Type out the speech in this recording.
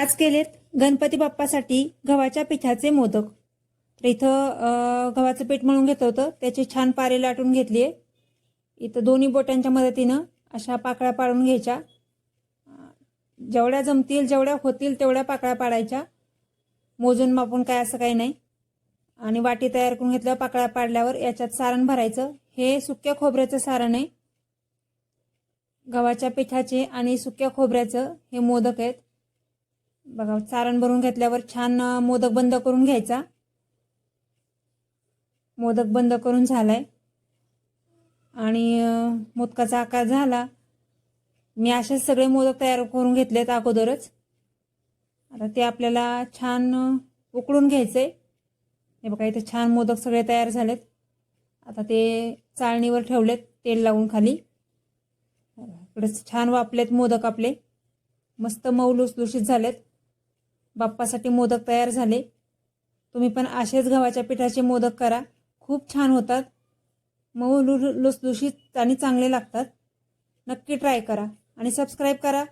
आज केलेत गणपती बाप्पासाठी गव्हाच्या पिठाचे मोदक। तर इथं गव्हाचं पीठ मळून घेतलं होतं, त्याची छान पारे लाटून घेतली आहे। इथं दोन्ही बोटांच्या मदतीनं अशा पाकळ्या पाडून घ्यायच्या। जेवढ्या जमतील जेवढ्या होतील तेवढ्या पाकळ्या पाडायच्या, मोजून मापून काय असं काही नाही। आणि वाटी तयार करून घेतल्यावर पाकळ्या पाडल्यावर याच्यात सारण भरायचं। हे सुक्या खोबऱ्याचं सारण आहे। गव्हाच्या पिठाचे आणि सुक्या खोबऱ्याचं हे मोदक आहेत। बघा, सारण भरून घेतल्यावर छान मोदक बंद करून घ्यायचा। मोदक बंद करून झालाय आणि मोदकाचा आकार झाला। मी असेच सगळे मोदक तयार करून घेतलेत अगोदरच। आता ते आपल्याला छान उकळून घ्यायचे। हे बघा, इथे छान मोदक सगळे तयार झालेत। आता ते चाळणीवर ठेवलेत तेल लावून खाली। इकडे छान वाफलेत मोदक आपले, मस्त मऊ लुसलुशीत झालेत। बाप्पासाठी मोदक तयार झाले। तुम्ही पण असेच गव्हाच्या पिठाचे मोदक करा, खूप छान होतात, मऊ लुसलुशीत आणि चांगले लागतात। नक्की ट्राय करा आणि सबस्क्राइब करा।